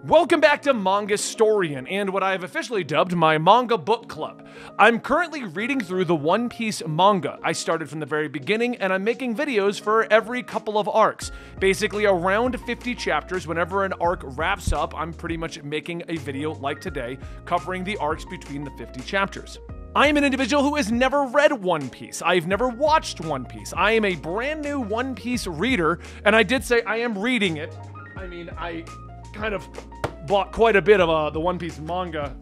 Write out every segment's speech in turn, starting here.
Welcome back to Mangastorian, and what I have officially dubbed my manga book club. I'm currently reading through the One Piece manga. I started from the very beginning, and I'm making videos for every couple of arcs. Basically, around 50 chapters, whenever an arc wraps up, I'm pretty much making a video like today, covering the arcs between the 50 chapters. I am an individual who has never read One Piece. I've never watched One Piece. I am a brand new One Piece reader, and I did say I am reading it. I mean, I kind of bought quite a bit of the One Piece manga,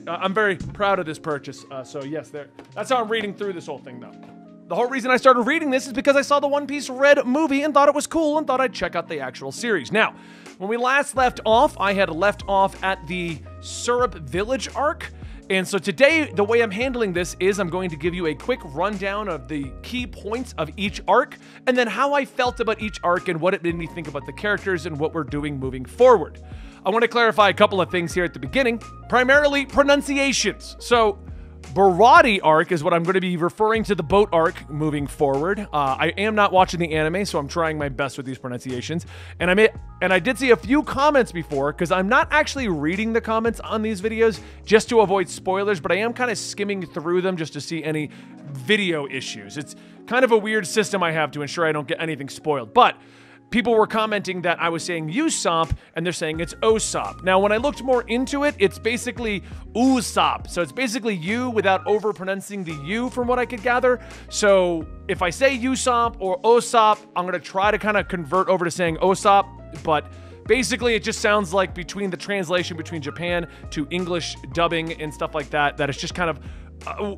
I'm very proud of this purchase. So yes, that's how I'm reading through this whole thing, though. The whole reason I started reading this is because I saw the One Piece Red movie and thought it was cool and thought I'd check out the actual series. Now, when we last left off, I had left off at the Syrup Village arc. And so today, the way I'm handling this is I'm going to give you a quick rundown of the key points of each arc, and then how I felt about each arc and what it made me think about the characters and what we're doing moving forward. I want to clarify a couple of things here at the beginning, primarily pronunciations. So, Baratie arc is what I'm going to be referring to the boat arc moving forward. I am not watching the anime, so I'm trying my best with these pronunciations. And I did see a few comments before, because I'm not actually reading the comments on these videos just to avoid spoilers, but I am kind of skimming through them just to see any video issues. It's kind of a weird system I have to ensure I don't get anything spoiled. But people were commenting that I was saying Usopp, and they're saying it's Osop. Now, when I looked more into it, it's basically Usopp. So it's basically U without over-pronouncing the U from what I could gather. So if I say Usopp or Osop, I'm going to try to kind of convert over to saying Osop, but basically it just sounds like between the translation between Japan to English dubbing and stuff like that, that it's just kind of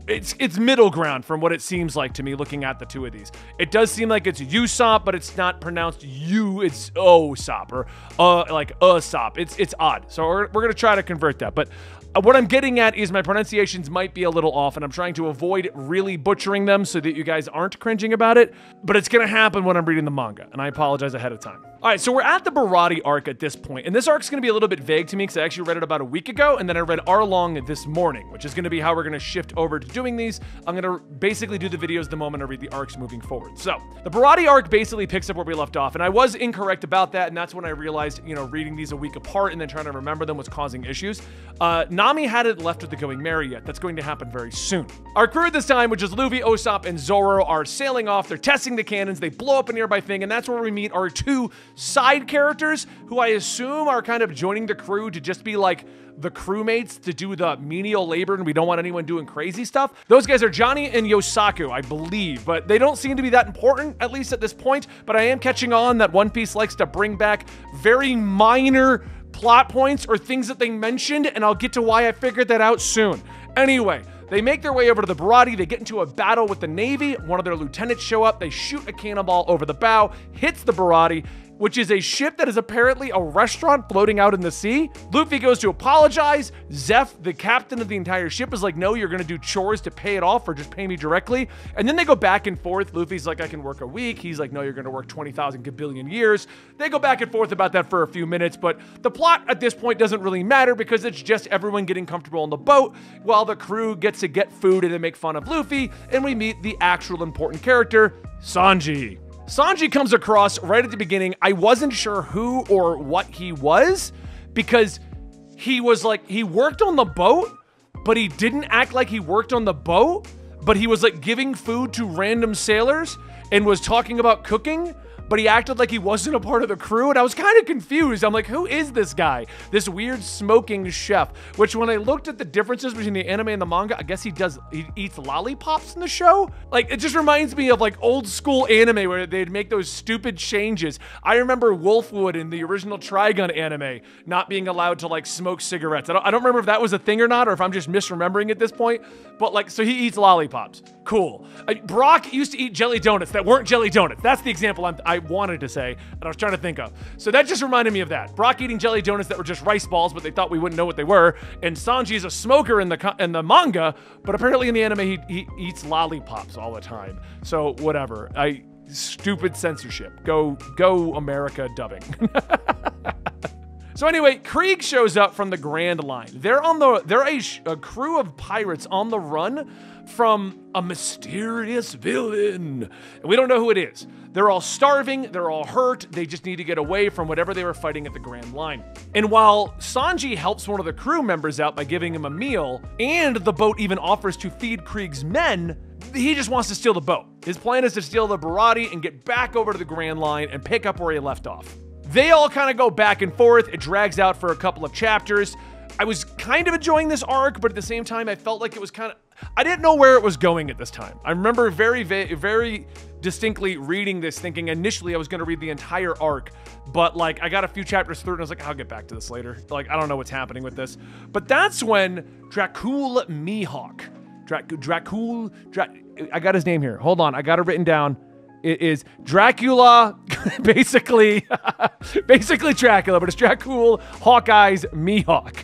it's middle ground from what it seems like to me looking at the two of these. It does seem like it's Usopp, but it's not pronounced U, it's Osop, or like Usopp. It's odd. So we're going to try to convert that. But what I'm getting at is my pronunciations might be a little off, and I'm trying to avoid really butchering them so that you guys aren't cringing about it. But it's going to happen when I'm reading the manga, and I apologize ahead of time. All right, so we're at the Baratie arc at this point, and this arc's going to be a little bit vague to me because I actually read it about a week ago, and then I read Arlong this morning, which is going to be how we're going to shift over to doing these. I'm going to basically do the videos the moment I read the arcs moving forward. So the Baratie arc basically picks up where we left off, and I was incorrect about that, and that's when I realized, you know, reading these a week apart and then trying to remember them was causing issues. Nami hadn't left with the Going Merry yet. That's going to happen very soon. Our crew this time, which is Luffy, Usopp, and Zoro, are sailing off. They're testing the cannons. They blow up a nearby thing, and that's where we meet our two side characters who I assume are kind of joining the crew to just be like the crewmates to do the menial labor, and we don't want anyone doing crazy stuff. Those guys are Johnny and Yosaku, I believe, but they don't seem to be that important, at least at this point. But I am catching on that One Piece likes to bring back very minor plot points or things that they mentioned, and I'll get to why I figured that out soon. Anyway, they make their way over to the Baratie. They get into a battle with the Navy. One of their lieutenants show up. They shoot a cannonball over the bow, hits the Baratie, which is a ship that is apparently a restaurant floating out in the sea. Luffy goes to apologize. Zeff, the captain of the entire ship, is like, no, you're gonna do chores to pay it off, or just pay me directly. And then they go back and forth. Luffy's like, I can work a week. He's like, no, you're gonna work 20,000 gabillion years. They go back and forth about that for a few minutes, but the plot at this point doesn't really matter because it's just everyone getting comfortable on the boat while the crew gets to get food and then make fun of Luffy, and we meet the actual important character, Sanji. Sanji comes across right at the beginning. I wasn't sure who or what he was because he was like, he worked on the boat, but he didn't act like he worked on the boat, but he was like giving food to random sailors and was talking about cooking, but he acted like he wasn't a part of the crew, and I was kind of confused. I'm like, who is this guy? This weird smoking chef, which when I looked at the differences between the anime and the manga, I guess he eats lollipops in the show? Like, it just reminds me of like old school anime where they'd make those stupid changes. I remember Wolfwood in the original Trigun anime not being allowed to like smoke cigarettes. I don't remember if that was a thing or not, or if I'm just misremembering at this point, but like, so he eats lollipops. Cool. Brock used to eat jelly donuts that weren't jelly donuts. That's the example I wanted to say, and I was trying to think of. So that just reminded me of that. Brock eating jelly donuts that were just rice balls, but they thought we wouldn't know what they were. And Sanji is a smoker in the manga, but apparently in the anime he eats lollipops all the time. So whatever. Stupid censorship. Go America dubbing. So anyway, Krieg shows up from the Grand Line. They're a crew of pirates on the run from a mysterious villain. And we don't know who it is. They're all starving, they're all hurt, they just need to get away from whatever they were fighting at the Grand Line. And while Sanji helps one of the crew members out by giving him a meal, and the boat even offers to feed Krieg's men, he just wants to steal the boat. His plan is to steal the Baratie and get back over to the Grand Line and pick up where he left off. They all kind of go back and forth. It drags out for a couple of chapters. I was kind of enjoying this arc, but at the same time, I felt like it was kind of... I didn't know where it was going at this time. I remember very distinctly reading this, thinking initially I was going to read the entire arc, but like I got a few chapters through and I was like, I'll get back to this later. Like, I don't know what's happening with this. But that's when Dracul Mihawk... I got his name here. Hold on, I got it written down. It is Dracula, basically Dracula, but it's Dracul Hawkeye's Mihawk.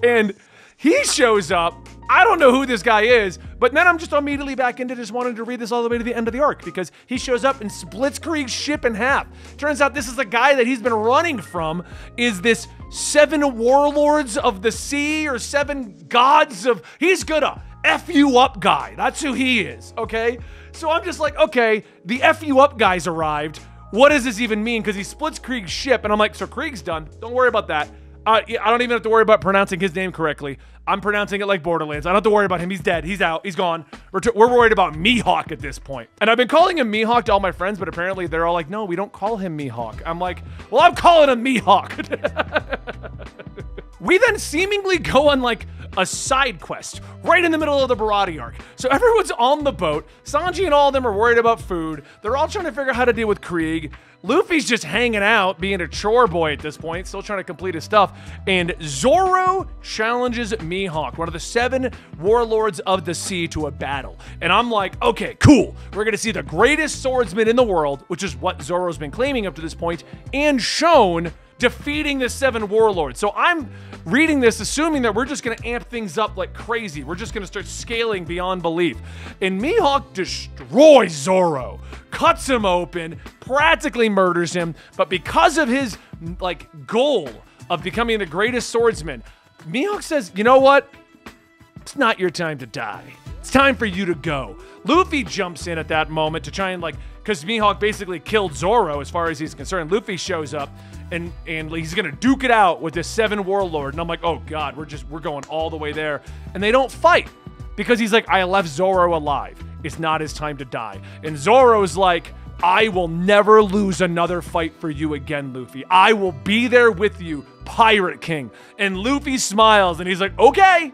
And he shows up. I don't know who this guy is, but then I'm just immediately back into just wanting to read this all the way to the end of the arc because he shows up and splits Krieg's ship in half. Turns out this is the guy that he's been running from, is this 7 warlords of the sea or 7 gods of... He's gonna F you up guy. That's who he is, okay? So I'm just like, okay, the F you up guys arrived. What does this even mean? Because he splits Krieg's ship, and I'm like, so Krieg's done. Don't worry about that. I don't even have to worry about pronouncing his name correctly. I'm pronouncing it like Borderlands. I don't have to worry about him. He's dead. He's out. He's gone. We're worried about Mihawk at this point. And I've been calling him Mihawk to all my friends, but apparently they're all like, no, we don't call him Mihawk. I'm like, well, I'm calling him Mihawk. We then seemingly go on like a side quest right in the middle of the Baratie arc. So everyone's on the boat. Sanji and all of them are worried about food. They're all trying to figure out how to deal with Krieg. Luffy's just hanging out, being a chore boy at this point, still trying to complete his stuff. And Zoro challenges Mihawk, one of the 7 warlords of the sea, to a battle. And I'm like, okay, cool. We're going to see the greatest swordsman in the world, which is what Zoro's been claiming up to this point, and shown defeating the 7 warlords. So I'm reading this assuming that we're just going to amp things up like crazy. We're just going to start scaling beyond belief. And Mihawk destroys Zoro, cuts him open, practically murders him. But because of his like goal of becoming the greatest swordsman, Mihawk says, you know what? It's not your time to die. It's time for you to go. Luffy jumps in at that moment to try and like, because Mihawk basically killed Zoro as far as he's concerned. Luffy shows up and he's gonna duke it out with this 7 warlord. And I'm like, oh God, we're going all the way there. And they don't fight because he's like, I left Zoro alive. It's not his time to die. And Zoro's like, I will never lose another fight for you again, Luffy. I will be there with you, Pirate King. And Luffy smiles and he's like, okay.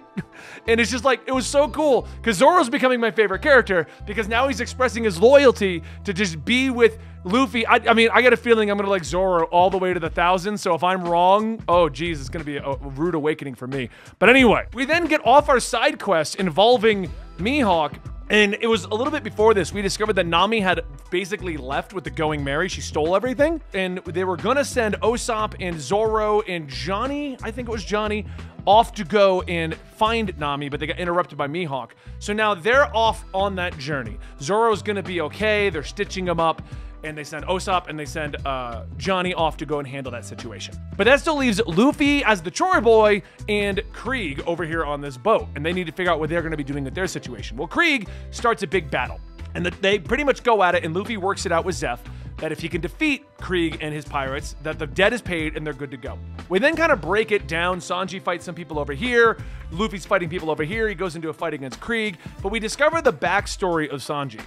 And it's just like, it was so cool because Zoro's becoming my favorite character because now he's expressing his loyalty to just be with Luffy. I mean, I got a feeling I'm going to like Zoro all the way to the 1,000. So if I'm wrong, oh geez, it's going to be a rude awakening for me. But anyway, we then get off our side quest involving Mihawk. And it was a little bit before this, we discovered that Nami had basically left with the Going Merry. She stole everything. And they were going to send Usopp and Zoro and Johnny, I think it was Johnny, off to go and find Nami, but they got interrupted by Mihawk. So now they're off on that journey. Zoro's going to be okay. They're stitching him up. And they send Usopp and they send Johnny off to go and handle that situation. But that still leaves Luffy as the chore boy and Krieg over here on this boat. And they need to figure out what they're going to be doing with their situation. Well, Krieg starts a big battle. And they pretty much go at it, and Luffy works it out with Zeff that if he can defeat Krieg and his pirates, that the debt is paid and they're good to go. We then kind of break it down. Sanji fights some people over here. Luffy's fighting people over here. He goes into a fight against Krieg. But we discover the backstory of Sanji.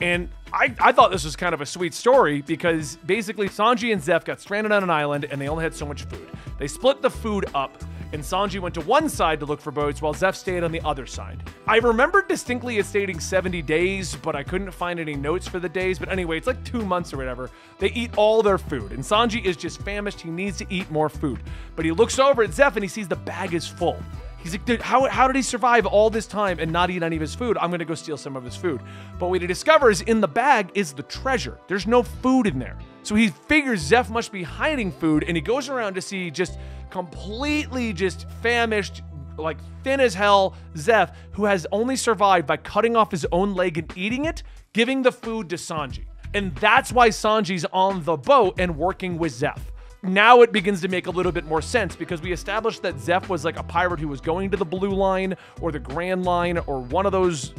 And I thought this was kind of a sweet story because basically Sanji and Zeff got stranded on an island and they only had so much food. They split the food up and Sanji went to one side to look for boats while Zeff stayed on the other side. I remember distinctly it stating 70 days, but I couldn't find any notes for the days. But anyway, it's like 2 months or whatever. They eat all their food and Sanji is just famished. He needs to eat more food. But he looks over at Zeff and he sees the bag is full. He's like, dude, how did he survive all this time and not eat any of his food? I'm going to go steal some of his food. But what he discovers in the bag is the treasure. There's no food in there. So he figures Zeff must be hiding food, and he goes around to see just completely just famished, like thin as hell Zeff, who has only survived by cutting off his own leg and eating it, giving the food to Sanji. And that's why Sanji's on the boat and working with Zeff. Now it begins to make a little bit more sense because we established that Zeff was like a pirate who was going to the Blue Line or the Grand Line or one of those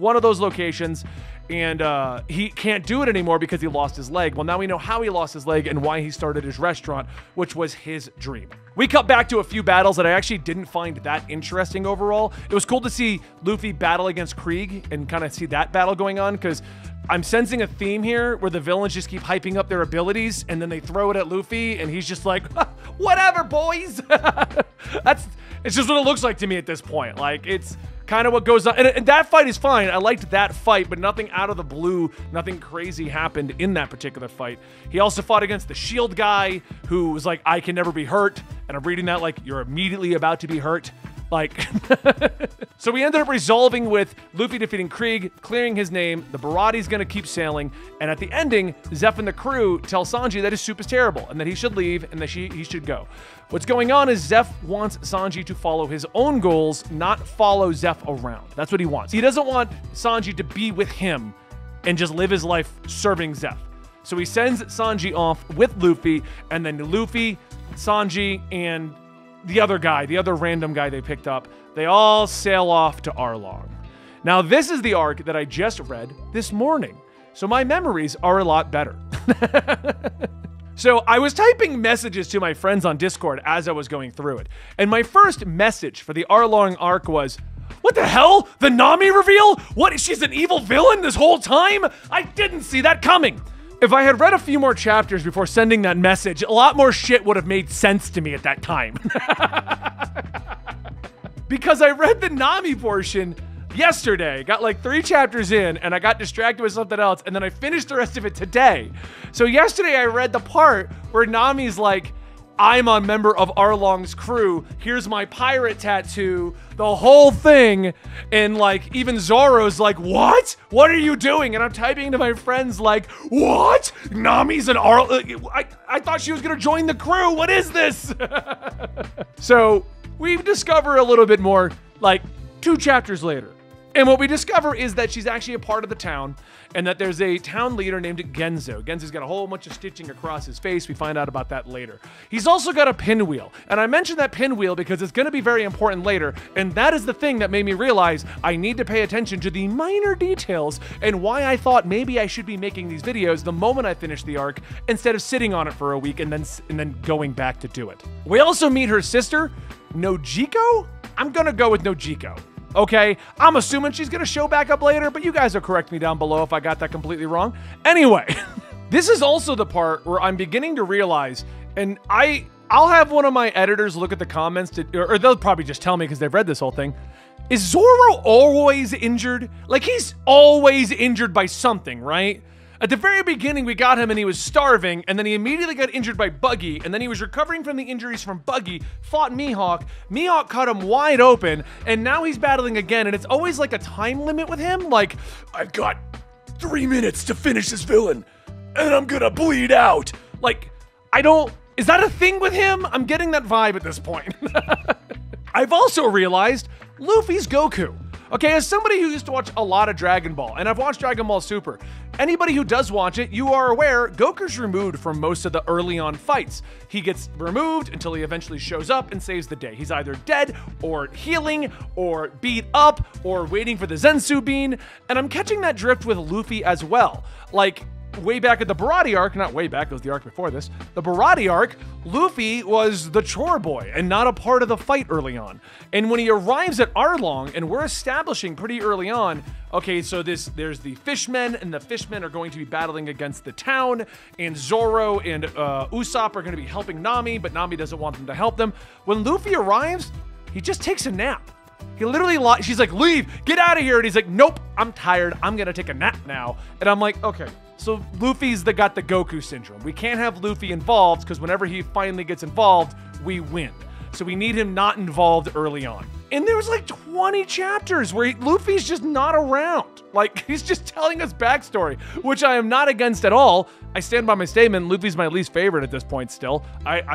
one of those locations, and he can't do it anymore because he lost his leg. Well, now we know how he lost his leg and why he started his restaurant, which was his dream. We cut back to a few battles that I actually didn't find that interesting overall. It was cool to see Luffy battle against Krieg and kind of see that battle going on, because I'm sensing a theme here where the villains just keep hyping up their abilities and then they throw it at Luffy and he's just like, whatever, boys. It's just what it looks like to me at this point. Like, it's kind of what goes on. And that fight is fine. I liked that fight, but nothing out of the blue, nothing crazy happened in that particular fight. He also fought against the shield guy who was like, I can never be hurt. And I'm reading that like, you're immediately about to be hurt. Like, so we ended up resolving with Luffy defeating Krieg, clearing his name. The Baraati's gonna keep sailing, and at the ending, Zeph and the crew tell Sanji that his soup is terrible and that he should leave and that he should go. What's going on is Zeph wants Sanji to follow his own goals, not follow Zeph around. That's what he wants. He doesn't want Sanji to be with him and just live his life serving Zeph. So he sends Sanji off with Luffy, and then Luffy, Sanji, and the other guy, the other random guy they picked up, they all sail off to Arlong. Now, this is the arc that I just read this morning, so my memories are a lot better. So I was typing messages to my friends on Discord as I was going through it, and my first message for the Arlong arc was, what the hell? The Nami reveal? What, she's an evil villain this whole time? I didn't see that coming. If I had read a few more chapters before sending that message, a lot more shit would have made sense to me at that time. Because I read the Nami portion yesterday, got like 3 chapters in, and I got distracted with something else, and then I finished the rest of it today. So yesterday I read the part where Nami's like, I'm a member of Arlong's crew, here's my pirate tattoo, the whole thing, and like, even Zoro's like, what? What are you doing? And I'm typing to my friends like, what? Nami's an I thought she was gonna join the crew, what is this? So, we discover a little bit more, like, 2 chapters later. And what we discover is that she's actually a part of the town, and that there's a town leader named Genzo. Genzo's got a whole bunch of stitching across his face. We find out about that later. He's also got a pinwheel, and I mentioned that pinwheel because it's going to be very important later, and that is the thing that made me realize I need to pay attention to the minor details and why I thought maybe I should be making these videos the moment I finish the arc instead of sitting on it for a week and then going back to do it. We also meet her sister, Nojiko? I'm gonna go with Nojiko. Okay, I'm assuming she's gonna show back up later, but you guys will correct me down below if I got that completely wrong. Anyway, this is also the part where I'm beginning to realize, and I'll have one of my editors look at the comments, or they'll probably just tell me because they've read this whole thing. Is Zoro always injured? Like, he's always injured by something, right? At the very beginning, we got him and he was starving, and then he immediately got injured by Buggy, and then he was recovering from the injuries from Buggy, fought Mihawk, Mihawk cut him wide open, and now he's battling again, and it's always like a time limit with him, like, I've got 3 minutes to finish this villain, and I'm gonna bleed out. Like, is that a thing with him? I'm getting that vibe at this point. I've also realized Luffy's Goku. Okay, as somebody who used to watch a lot of Dragon Ball, and I've watched Dragon Ball Super, anybody who does watch it, you are aware Goku's removed from most of the early on fights. He gets removed until he eventually shows up and saves the day. He's either dead, or healing, or beat up, or waiting for the Zensu Bean, and I'm catching that drift with Luffy as well. Like, way back at the Baraati arc, not way back, it was the arc before this, the Baraati arc, Luffy was the chore boy and not a part of the fight early on. And when he arrives at Arlong, and we're establishing pretty early on, okay, so there's the fishmen, and the fishmen are going to be battling against the town, and Zoro and Usopp are going to be helping Nami, but Nami doesn't want them to help them. When Luffy arrives, he just takes a nap. He literally, she's like, leave, get out of here, and he's like, nope, I'm tired, I'm gonna take a nap now. And I'm like, okay. So Luffy's got the Goku syndrome. We can't have Luffy involved because whenever he finally gets involved, we win. So we need him not involved early on. And there was like 20 chapters where Luffy's just not around. Like, he's just telling us backstory, which I am not against at all. I stand by my statement, Luffy's my least favorite at this point still.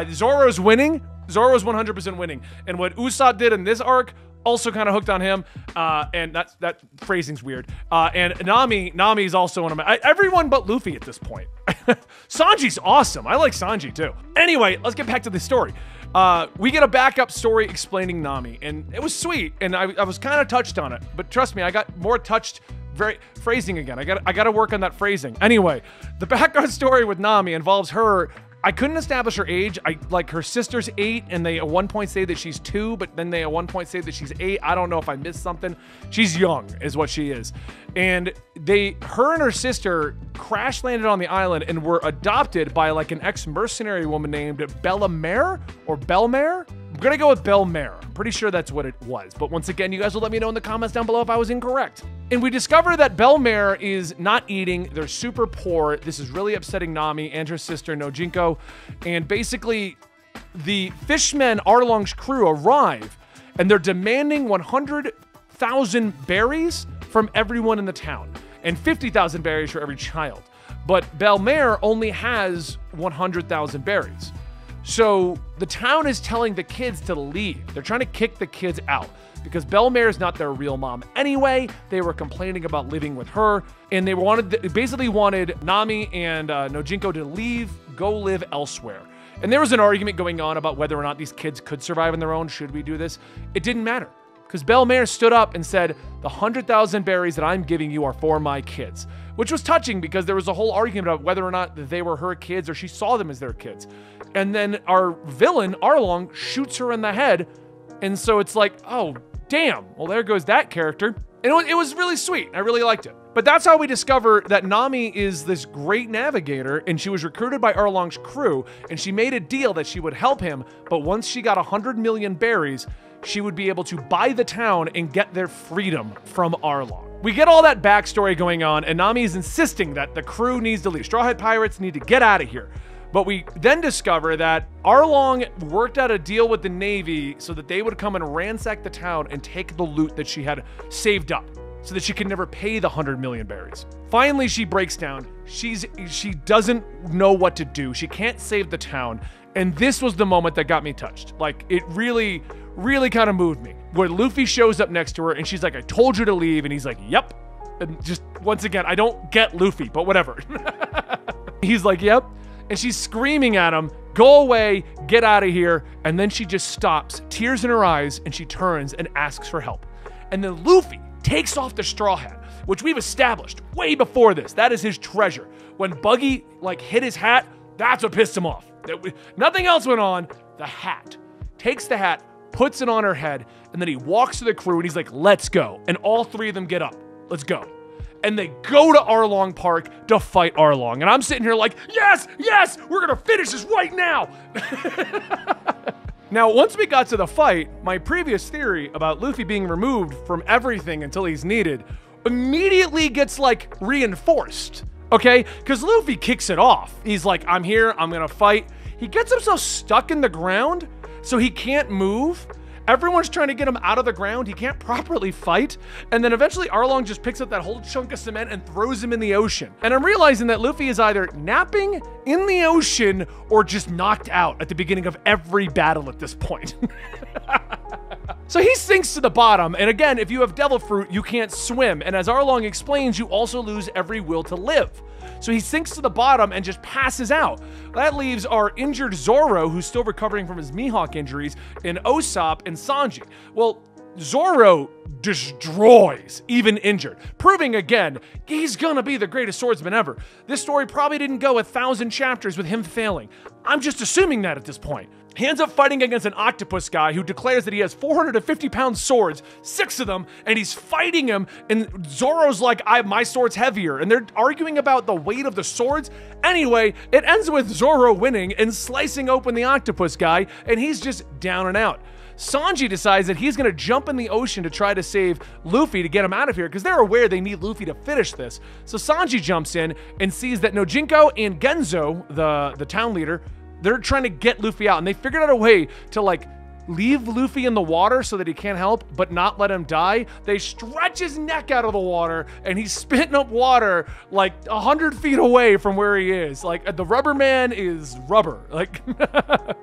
Zoro's winning. Zoro's 100% winning. And what Usopp did in this arc, also kind of hooked on him, and that phrasing's weird. And Nami's also one of my, everyone but Luffy at this point. Sanji's awesome. I like Sanji too. Anyway, let's get back to the story. We get a backup story explaining Nami, and it was sweet, and I was kind of touched on it, but trust me, I got more touched. Phrasing again. I got to work on that phrasing. Anyway, the background story with Nami involves her. I couldn't establish her age. Like her sister's 8, and they at one point say that she's 2, but then they at one point say that she's 8. I don't know if I missed something. She's young, is what she is. And her and her sister crash landed on the island and were adopted by like an ex-mercenary woman named Bella Mare or Belmare. I'm gonna go with Belmare. I'm pretty sure that's what it was. But once again, you guys will let me know in the comments down below if I was incorrect. And we discover that Belmare is not eating. They're super poor. This is really upsetting Nami and her sister Nojinko. And basically, the fishmen Arlong's crew arrive, and they're demanding 100,000 berries from everyone in the town, and 50,000 berries for every child. But Belmare only has 100,000 berries. So the town is telling the kids to leave. They're trying to kick the kids out because Belmare is not their real mom anyway. They were complaining about living with her, and they basically wanted Nami and Nojinko to leave, go live elsewhere. And there was an argument going on about whether or not these kids could survive on their own. Should we do this? It didn't matter because Belmare stood up and said, the 100,000 berries that I'm giving you are for my kids, which was touching because there was a whole argument about whether or not they were her kids or she saw them as their kids. And then our villain, Arlong, shoots her in the head. And so it's like, oh, damn. Well, there goes that character. And it was really sweet. I really liked it. But that's how we discover that Nami is this great navigator, and she was recruited by Arlong's crew, and she made a deal that she would help him, but once she got 100 million berries, she would be able to buy the town and get their freedom from Arlong. We get all that backstory going on, and Nami is insisting that the crew needs to leave. Straw Hat Pirates need to get out of here. But we then discover that Arlong worked out a deal with the Navy so that they would come and ransack the town and take the loot that she had saved up so that she could never pay the 100 million berries. Finally, she breaks down. She doesn't know what to do. She can't save the town. And this was the moment that got me touched. Like, it really, really kind of moved me. Where Luffy shows up next to her and she's like, I told you to leave. And he's like, yep. And just, once again, I don't get Luffy, but whatever. He's like, yep. And she's screaming at him, go away, get out of here. And then she just stops, tears in her eyes, and she turns and asks for help. And then Luffy takes off the straw hat, which we've established way before this. That is his treasure. When Buggy like hit his hat, that's what pissed him off. Nothing else went on. The hat. Takes the hat, puts it on her head, and then he walks to the crew and he's like, let's go. And all three of them get up. Let's go. And they go to Arlong Park to fight Arlong. And I'm sitting here like, yes, yes, we're gonna finish this right now. Now, once we got to the fight, my previous theory about Luffy being removed from everything until he's needed immediately gets like reinforced, okay? Because Luffy kicks it off. He's like, I'm here, I'm gonna fight. He gets himself stuck in the ground, so he can't move. Everyone's trying to get him out of the ground. He can't properly fight. And then eventually Arlong just picks up that whole chunk of cement and throws him in the ocean. And I'm realizing that Luffy is either napping in the ocean or just knocked out at the beginning of every battle at this point. So he sinks to the bottom, and again, if you have Devil Fruit, you can't swim, and as Arlong explains, you also lose every will to live. So he sinks to the bottom and just passes out. That leaves our injured Zoro, who's still recovering from his Mihawk injuries, and Usopp and Sanji. Well, Zoro destroys, even injured, proving again, he's gonna be the greatest swordsman ever. This story probably didn't go 1,000 chapters with him failing. I'm just assuming that at this point. He ends up fighting against an octopus guy who declares that he has 450-pound swords, 6 of them, and he's fighting him, and Zoro's like, my sword's heavier, and they're arguing about the weight of the swords. Anyway, it ends with Zoro winning and slicing open the octopus guy, and he's just down and out. Sanji decides that he's going to jump in the ocean to try to save Luffy to get him out of here because they're aware they need Luffy to finish this. So Sanji jumps in and sees that Nojinko and Genzo, the town leader, they're trying to get Luffy out, and they figured out a way to like leave Luffy in the water so that he can't help, but not let him die. They stretch his neck out of the water, and he's spitting up water like 100 feet away from where he is. Like, the rubber man is rubber. Like,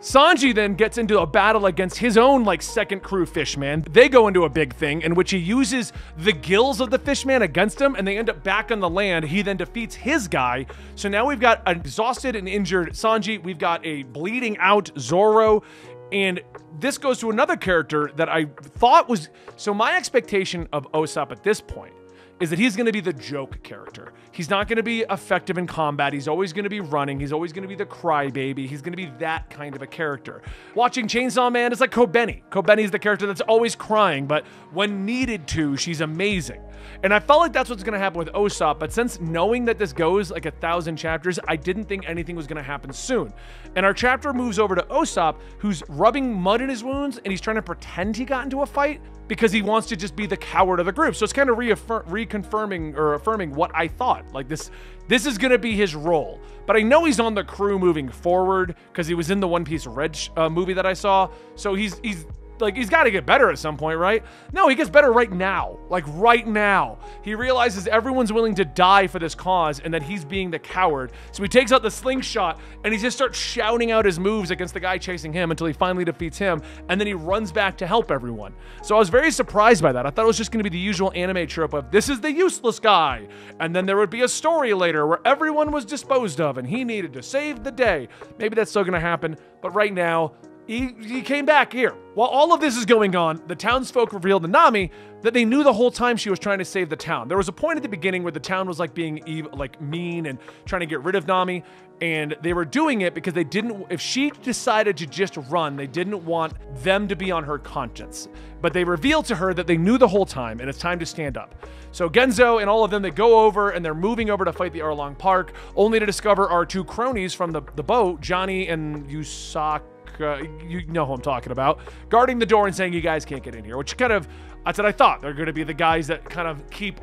Sanji then gets into a battle against his own, like, second crew fishman. They go into a big thing in which he uses the gills of the fishman against him, and they end up back on the land. He then defeats his guy. So now we've got an exhausted and injured Sanji. We've got a bleeding out Zoro. And this goes to another character that I thought was... So my expectation of Usopp at this point is that he's going to be the joke character. He's not going to be effective in combat. He's always going to be running. He's always going to be the crybaby. He's going to be that kind of a character. Watching Chainsaw Man is like Kobeni. Kobeni's the character that's always crying, but when needed to, she's amazing. And I felt like that's what's going to happen with Usopp, but since knowing that this goes like 1,000 chapters, I didn't think anything was going to happen soon. And our chapter moves over to Usopp, who's rubbing mud in his wounds, and he's trying to pretend he got into a fight because he wants to just be the coward of the group. So it's kind of reconfirming or affirming what I thought. Like, this is going to be his role. But I know he's on the crew moving forward because he was in the One Piece Red movie that I saw. So he's got to get better at some point, right? No, he gets better right now. Like, right now. He realizes everyone's willing to die for this cause and that he's being the coward. So he takes out the slingshot and he just starts shouting out his moves against the guy chasing him until he finally defeats him, and then he runs back to help everyone. So I was very surprised by that. I thought it was just going to be the usual anime trope of, this is the useless guy, and then there would be a story later where everyone was disposed of and he needed to save the day. Maybe that's still going to happen, but right now, he came back here. While all of this is going on, the townsfolk revealed to Nami that they knew the whole time she was trying to save the town. There was a point at the beginning where the town was like being mean and trying to get rid of Nami, and they were doing it because they didn't, if she decided to just run, they didn't want them to be on her conscience. But they revealed to her that they knew the whole time, and it's time to stand up. So Genzo and all of them, they go over and they're moving over to fight the Arlong Park, only to discover our two cronies from the boat, Johnny and Usaka. You know who I'm talking about, guarding the door and saying, you guys can't get in here, which kind of, that's what I thought. They're going to be the guys that kind of keep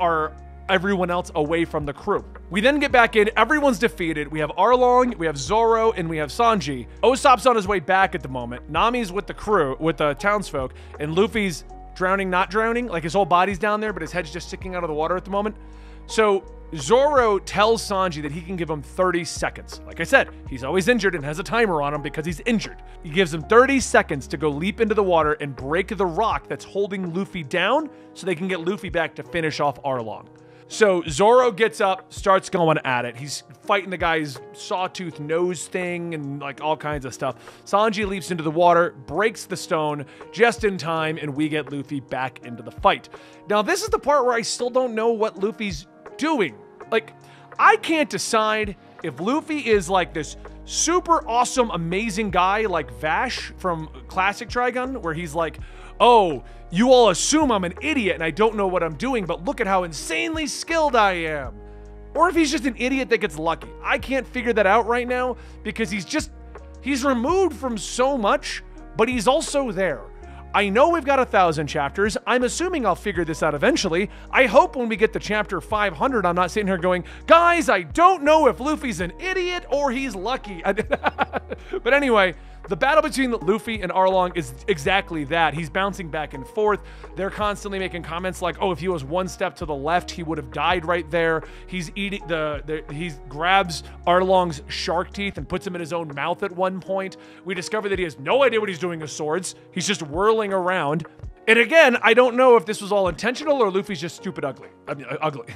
everyone else away from the crew. We then get back in, everyone's defeated. We have Arlong, we have Zoro, and we have Sanji. Usopp's on his way back at the moment. Nami's with the crew, with the townsfolk, and Luffy's drowning, not drowning. Like, his whole body's down there, but his head's just sticking out of the water at the moment. So Zoro tells Sanji that he can give him 30 seconds. Like I said, he's always injured and has a timer on him because he's injured. He gives him 30 seconds to go leap into the water and break the rock that's holding Luffy down so they can get Luffy back to finish off Arlong. So Zoro gets up, starts going at it. He's fighting the guy's sawtooth nose thing and like all kinds of stuff. Sanji leaps into the water, breaks the stone just in time, and we get Luffy back into the fight. Now, this is the part where I still don't know what Luffy's doing. Like, I can't decide if Luffy is like this super awesome, amazing guy like Vash from Classic Trigun, where he's like, oh, you all assume I'm an idiot and I don't know what I'm doing, but look at how insanely skilled I am. Or if he's just an idiot that gets lucky. I can't figure that out right now because he's removed from so much, but he's also there. I know we've got 1,000 chapters. I'm assuming I'll figure this out eventually. I hope when we get to chapter 500, I'm not sitting here going, guys, I don't know if Luffy's an idiot or he's lucky. But anyway, the battle between Luffy and Arlong is exactly that. He's bouncing back and forth. They're constantly making comments like, oh, if he was one step to the left, he would have died right there. He's eating he grabs Arlong's shark teeth and puts them in his own mouth at one point. We discover that he has no idea what he's doing with swords. He's just whirling around. And again, I don't know if this was all intentional or Luffy's just stupid ugly. I mean, ugly.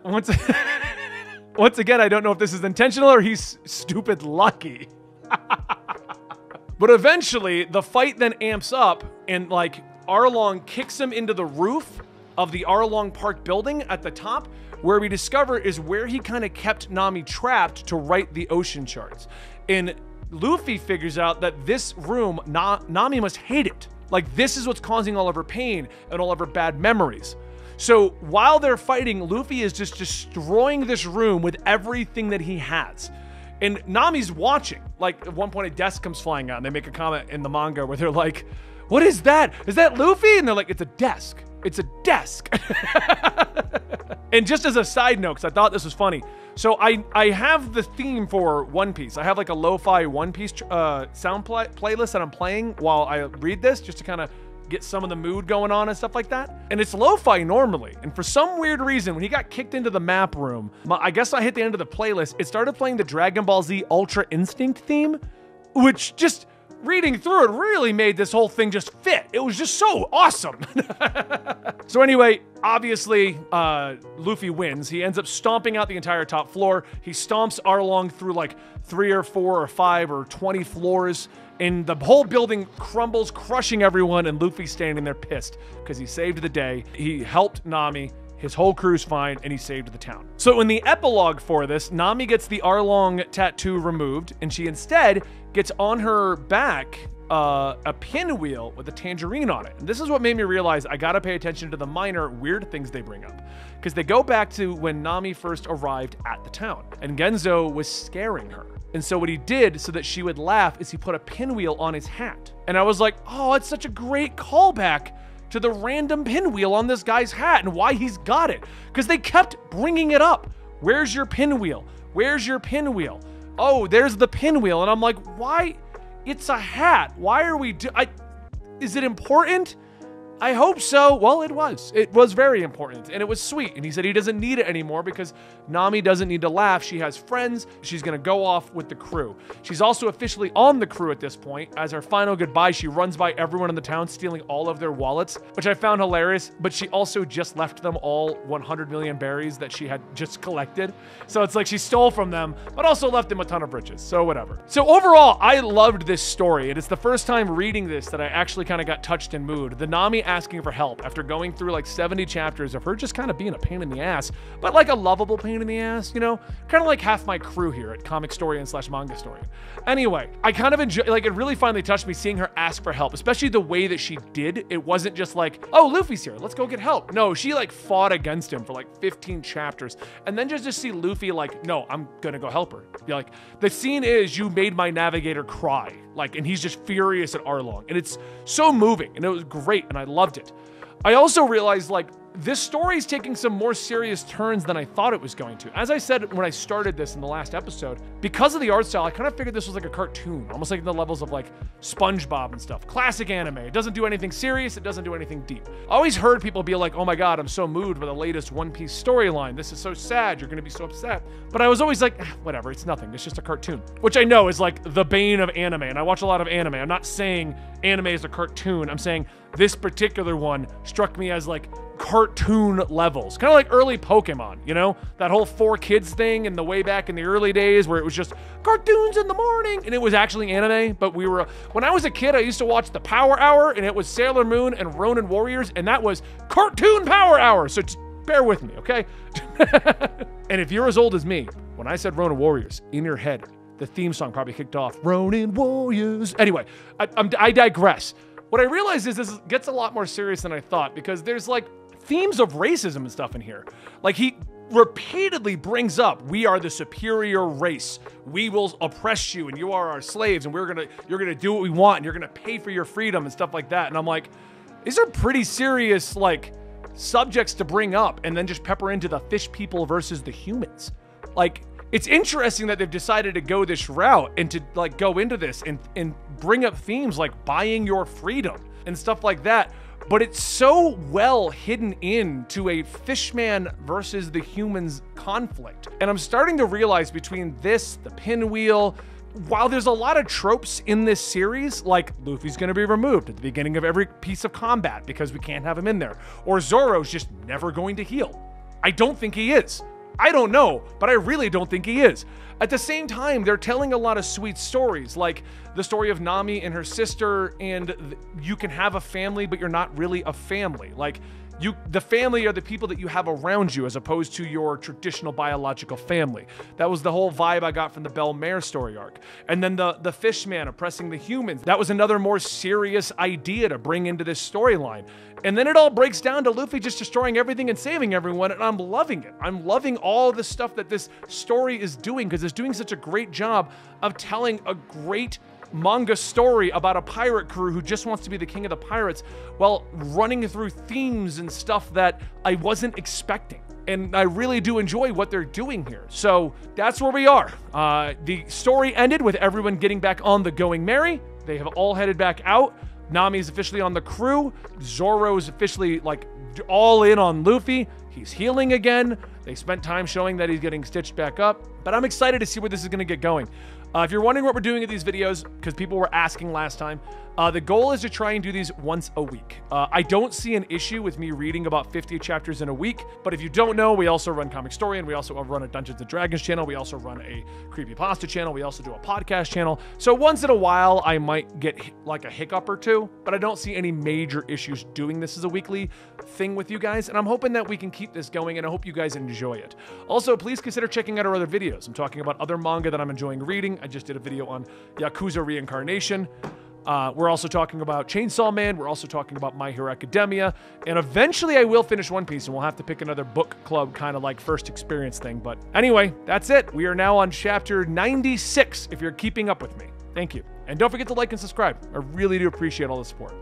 Once again, I don't know if this is intentional or he's stupid lucky. But eventually, the fight then amps up, and like Arlong kicks him into the roof of the Arlong Park building at the top, where we discover is where he kind of kept Nami trapped to write the ocean charts. And Luffy figures out that this room, Nami must hate it. Like, this is what's causing all of her pain and all of her bad memories. So while they're fighting, Luffy is just destroying this room with everything that he has. And Nami's watching. Like, at one point, a desk comes flying out, and they make a comment in the manga where they're like, what is that? Is that Luffy? And they're like, it's a desk. It's a desk. And just as a side note, because I thought this was funny, So I have the theme for One Piece. I have like a lo-fi One Piece sound playlist that I'm playing while I read this, just to kind of get some of the mood going on and stuff like that. And it's lo-fi normally. And for some weird reason, when he got kicked into the map room, I guess I hit the end of the playlist, it started playing the Dragon Ball Z Ultra Instinct theme, which just reading through it really made this whole thing just fit. It was just so awesome. So anyway, obviously, Luffy wins. He ends up stomping out the entire top floor. He stomps Arlong through like 3 or 4 or 5 or 20 floors, and the whole building crumbles, crushing everyone, and Luffy's standing there pissed because he saved the day. He helped Nami. His whole crew's fine, and he saved the town. So in the epilogue for this, Nami gets the Arlong tattoo removed, and she instead gets on her back a pinwheel with a tangerine on it. And this is what made me realize I gotta pay attention to the minor weird things they bring up, because they go back to when Nami first arrived at the town, and Genzo was scaring her. And so what he did so that she would laugh is he put a pinwheel on his hat. And I was like, oh, it's such a great callback to the random pinwheel on this guy's hat and why he's got it. Because they kept bringing it up. Where's your pinwheel? Where's your pinwheel? Oh, there's the pinwheel. And I'm like, why? It's a hat. Why are we is it important? I hope so. Well, it was. It was very important, and it was sweet. And he said he doesn't need it anymore because Nami doesn't need to laugh. She has friends. She's going to go off with the crew. She's also officially on the crew at this point. As her final goodbye, she runs by everyone in the town, stealing all of their wallets, which I found hilarious. But she also just left them all 100 million berries that she had just collected. So it's like she stole from them, but also left them a ton of riches. So whatever. So overall, I loved this story. And it's the first time reading this that I actually kind of got touched and moved. The Nami asking for help after going through like 70 chapters of her just kind of being a pain in the ass, but like a lovable pain in the ass, you know, kind of like half my crew here at Comic Storian / Manga Storian. Anyway, I kind of enjoy, like, it really finally touched me seeing her ask for help, especially the way that she did. It wasn't just like, oh, Luffy's here, let's go get help. No, she like fought against him for like 15 chapters, and then just to see Luffy like, no, I'm gonna go help her. Be like, the scene is, you made my navigator cry, like, and he's just furious at Arlong, and it's so moving, and it was great, and I loved it. I also realized, like, this story is taking some more serious turns than I thought it was going to. As I said when I started this in the last episode, because of the art style, I kind of figured this was like a cartoon, almost like the levels of like SpongeBob and stuff. Classic anime. It doesn't do anything serious. It doesn't do anything deep. I always heard people be like, oh my God, I'm so moved by the latest One Piece storyline. This is so sad. You're going to be so upset. But I was always like, whatever, it's nothing. It's just a cartoon, which I know is like the bane of anime. And I watch a lot of anime. I'm not saying anime is a cartoon. I'm saying this particular one struck me as like cartoon levels, kind of like early Pokemon, you know, that whole 4Kids thing in the way back in the early days where it was just cartoons in the morning and it was actually anime. But when I was a kid, I used to watch the Power Hour, and it was Sailor Moon and Ronin Warriors, and that was cartoon Power Hour. So just bear with me, okay? And if you're as old as me, when I said Ronin Warriors, in your head, the theme song probably kicked off, Ronin Warriors. Anyway, I digress. What I realized is this gets a lot more serious than I thought, because there's like themes of racism and stuff in here. Like, he repeatedly brings up, we are the superior race. We will oppress you, and you are our slaves, and you're gonna do what we want, and you're gonna pay for your freedom and stuff like that. And I'm like, these are pretty serious like subjects to bring up, and then just pepper into the fish people versus the humans. Like, it's interesting that they've decided to go this route and to like go into this and bring up themes like buying your freedom and stuff like that. But it's so well hidden into a fishman versus the humans conflict. And I'm starting to realize between this, the pinwheel, while there's a lot of tropes in this series, like Luffy's gonna be removed at the beginning of every piece of combat because we can't have him in there, or Zoro's just never going to heal. I don't think he is. I don't know, but I really don't think he is. At the same time, they're telling a lot of sweet stories, like the story of Nami and her sister, and you can have a family, but you're not really a family. Like, the family are the people that you have around you as opposed to your traditional biological family. That was the whole vibe I got from the Belle Mare story arc. And then the fishman oppressing the humans. That was another more serious idea to bring into this storyline. And then it all breaks down to Luffy just destroying everything and saving everyone, and I'm loving it. I'm loving all the stuff that this story is doing, because it's doing such a great job of telling a great manga story about a pirate crew who just wants to be the king of the pirates while running through themes and stuff that I wasn't expecting. and I really do enjoy what they're doing here. So that's where we are. The story ended with everyone getting back on the Going Merry. They have all headed back out. Nami's officially on the crew. Zoro's officially like all in on Luffy. He's healing again. They spent time showing that he's getting stitched back up, but I'm excited to see where this is going to get going. If you're wondering what we're doing with these videos, because people were asking last time, the goal is to try and do these once a week. I don't see an issue with me reading about 50 chapters in a week, but if you don't know, we also run Comic Story, and we also run a Dungeons & Dragons channel. We also run a Creepypasta channel. We also do a podcast channel. So once in a while, I might get like a hiccup or two, but I don't see any major issues doing this as a weekly thing with you guys, and I'm hoping that we can keep this going, and I hope you guys enjoy it. Also, please consider checking out our other videos. I'm talking about other manga that I'm enjoying reading. I just did a video on Yakuza Reincarnation. We're also talking about Chainsaw Man. We're also talking about My Hero Academia. And eventually I will finish One Piece, and we'll have to pick another book club kind of like first experience thing. But anyway, that's it. We are now on chapter 96 if you're keeping up with me. Thank you. And don't forget to like and subscribe. I really do appreciate all the support.